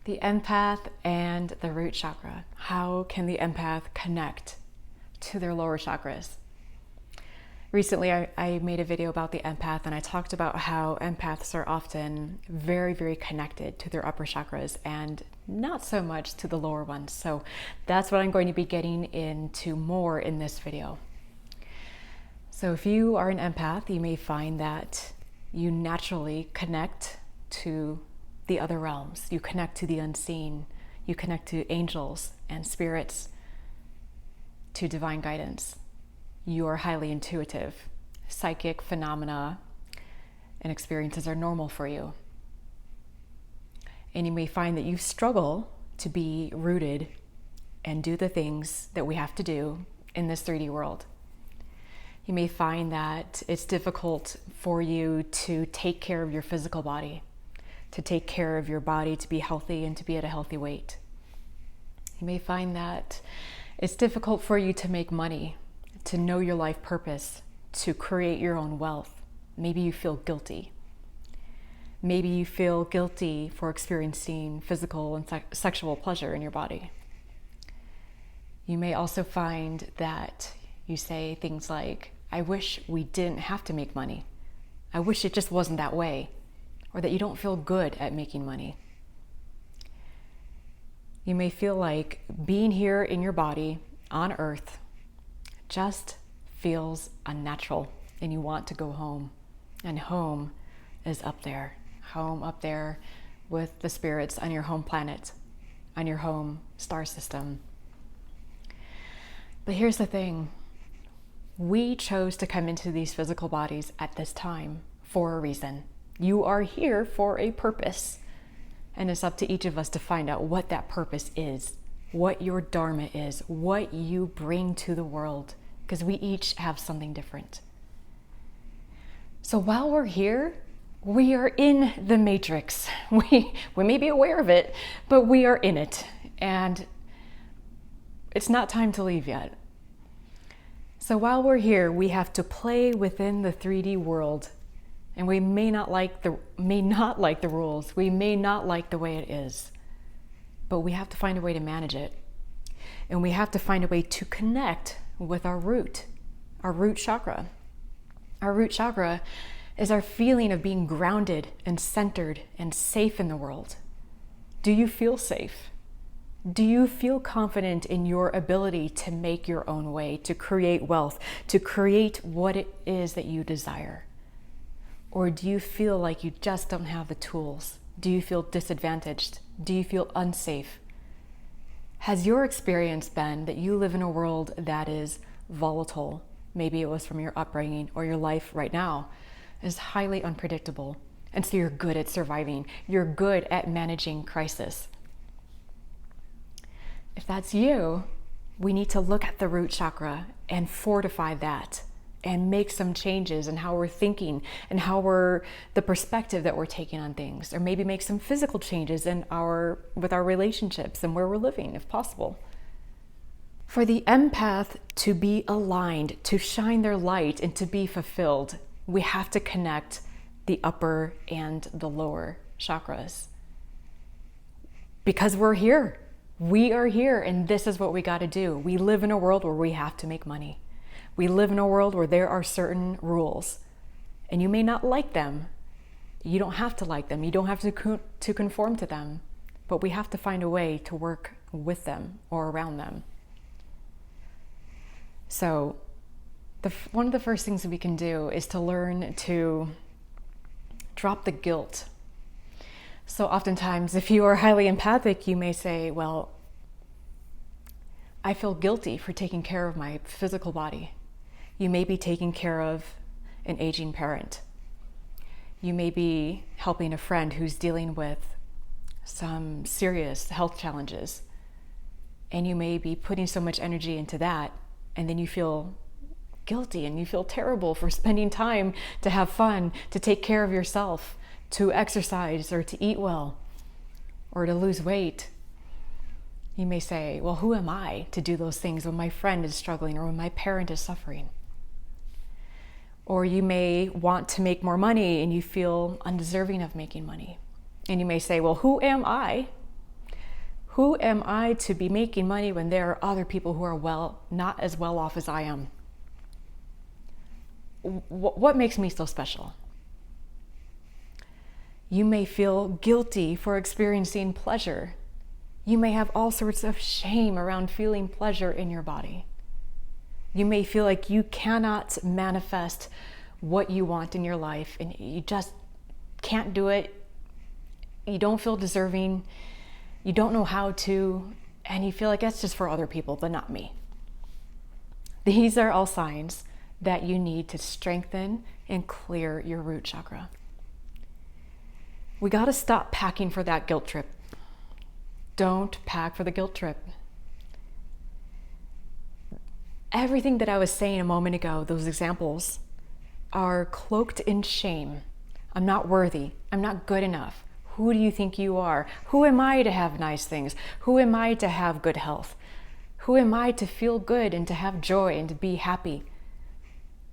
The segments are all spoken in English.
The empath and the root chakra. How can the empath connect to their lower chakras? Recently, I made a video about the empath, and I talked about how empaths are often very, very connected to their upper chakras and not so much to the lower ones. So that's what I'm going to be getting into more in this video. So if you are an empath, you may find that you naturally connect to the other realms. You connect to the unseen. You connect to angels and spirits, to divine guidance. You are highly intuitive. Psychic phenomena and experiences are normal for you. And you may find that you struggle to be rooted and do the things that we have to do in this 3D world. You may find that it's difficult for you to take care of your physical body, to take care of your body, to be healthy and to be at a healthy weight. You may find that it's difficult for you to make money, to know your life purpose, to create your own wealth. Maybe you feel guilty. Maybe you feel guilty for experiencing physical and sexual pleasure in your body. You may also find that you say things like, I wish we didn't have to make money. I wish it just wasn't that way. Or that you don't feel good at making money. You may feel like being here in your body on earth just feels unnatural and you want to go home. And home is up there. Home up there with the spirits on your home planet, on your home star system. But here's the thing. We chose to come into these physical bodies at this time for a reason. You are here for a purpose. And it's up to each of us to find out what that purpose is, what your dharma is, what you bring to the world, because we each have something different. So while we're here, we are in the matrix. We may be aware of it, but we are in it. And it's not time to leave yet. So while we're here, we have to play within the 3D world. And we may not like the rules. We may not like the way it is. But we have to find a way to manage it. And we have to find a way to connect with our root chakra. Our root chakra is our feeling of being grounded and centered and safe in the world. Do you feel safe? Do you feel confident in your ability to make your own way, to create wealth, to create what it is that you desire? Or do you feel like you just don't have the tools? Do you feel disadvantaged? Do you feel unsafe? Has your experience been that you live in a world that is volatile? Maybe it was from your upbringing, or your life right now is highly unpredictable. And so you're good at surviving. You're good at managing crisis. If that's you, we need to look at the root chakra and fortify that and make some changes in how we're thinking and the perspective that we're taking on things, or maybe make some physical changes with our relationships and where we're living, if possible. For the empath to be aligned, to shine their light and to be fulfilled, we have to connect the upper and the lower chakras. Because we're here. We are here, and this is what we got to do. We live in a world where we have to make money. We live in a world where there are certain rules, and you may not like them. You don't have to like them. You don't have to conform to them, but we have to find a way to work with them or around them. So one of the first things that we can do is to learn to drop the guilt. So oftentimes, if you are highly empathic, you may say, well, I feel guilty for taking care of my physical body. You may be taking care of an aging parent. You may be helping a friend who's dealing with some serious health challenges. And you may be putting so much energy into that, and then you feel guilty and you feel terrible for spending time to have fun, to take care of yourself, to exercise or to eat well, or to lose weight. You may say, well, who am I to do those things when my friend is struggling or when my parent is suffering? Or you may want to make more money and you feel undeserving of making money. And you may say, well, who am I Who am I to be making money when there are other people who are not as well off as I am? What makes me so special? You may feel guilty for experiencing pleasure. You may have all sorts of shame around feeling pleasure in your body. You may feel like you cannot manifest what you want in your life and you just can't do it. You don't feel deserving. You don't know how to, and you feel like that's just for other people, but not me. These are all signs that you need to strengthen and clear your root chakra. We got to stop packing for that guilt trip. Don't pack for the guilt trip. Everything that I was saying a moment ago, those examples, are cloaked in shame. I'm not worthy. I'm not good enough. Who do you think you are? Who am I to have nice things? Who am I to have good health? Who am I to feel good and to have joy and to be happy?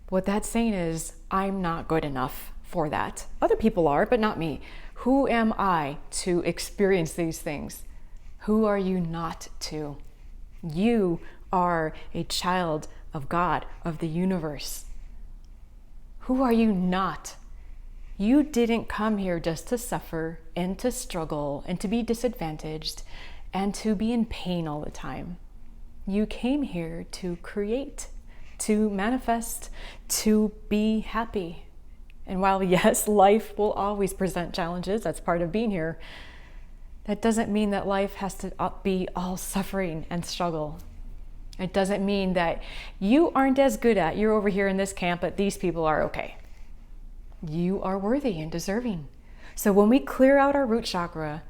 What that's saying is, I'm not good enough for that. Other people are, but not me. Who am I to experience these things? Who are you not to? You are a child of God, of the universe. Who are you not? You didn't come here just to suffer and to struggle and to be disadvantaged and to be in pain all the time. You came here to create, to manifest, to be happy. And while yes, life will always present challenges, that's part of being here, that doesn't mean that life has to be all suffering and struggle. It doesn't mean that you aren't as good at, you're over here in this camp, but these people are okay. You are worthy and deserving. So when we clear out our root chakra,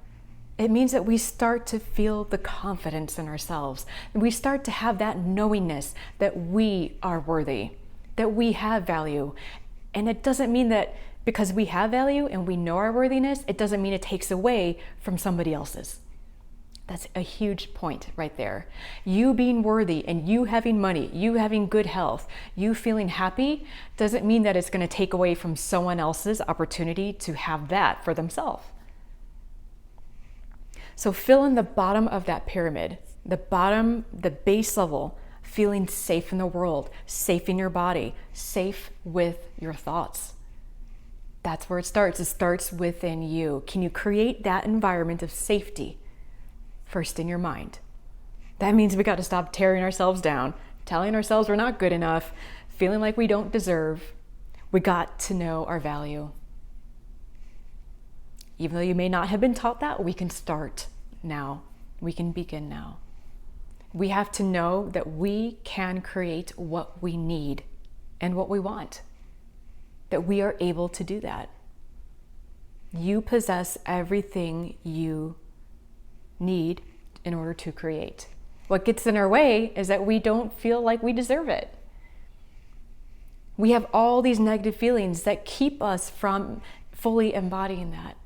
it means that we start to feel the confidence in ourselves. And we start to have that knowingness that we are worthy, that we have value. And it doesn't mean that because we have value and we know our worthiness, it doesn't mean it takes away from somebody else's. That's a huge point right there. You being worthy and you having money, you having good health, you feeling happy doesn't mean that it's going to take away from someone else's opportunity to have that for themselves. So fill in the bottom of that pyramid, the base level, feeling safe in the world, safe in your body, safe with your thoughts. That's where it starts. It starts within you. Can you create that environment of safety? First in your mind. That means we got to stop tearing ourselves down, telling ourselves we're not good enough, feeling like we don't deserve. We got to know our value. Even though you may not have been taught that, we can start now. We can begin now. We have to know that we can create what we need and what we want. That we are able to do that. You possess everything you need in order to create. What gets in our way is that we don't feel like we deserve it. We have all these negative feelings that keep us from fully embodying that.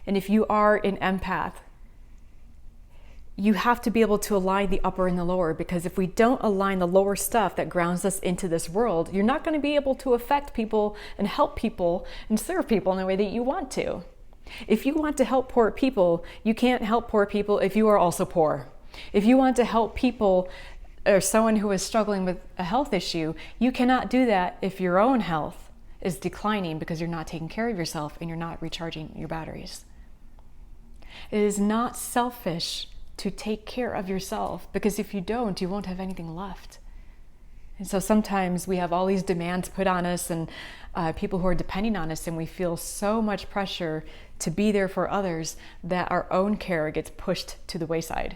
And if you are an empath, you have to be able to align the upper and the lower, because if we don't align the lower stuff that grounds us into this world, you're not going to be able to affect people and help people and serve people in the way that you want to. If you want to help poor people, you can't help poor people if you are also poor. If you want to help people or someone who is struggling with a health issue, you cannot do that if your own health is declining because you're not taking care of yourself and you're not recharging your batteries. It is not selfish to take care of yourself, because if you don't, you won't have anything left. And so sometimes we have all these demands put on us and people who are depending on us, and we feel so much pressure to be there for others that our own care gets pushed to the wayside.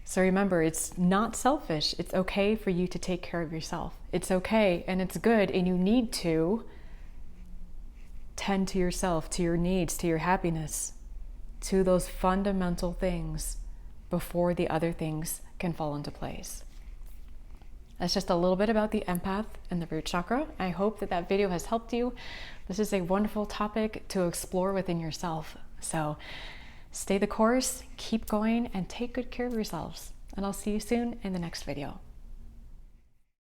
So remember, it's not selfish. It's okay for you to take care of yourself. It's okay and it's good, and you need to tend to yourself, to your needs, to your happiness, to those fundamental things before the other things can fall into place. That's just a little bit about the empath and the root chakra. I hope that video has helped you. This is a wonderful topic to explore within yourself. So stay the course, keep going, and take good care of yourselves. And I'll see you soon in the next video.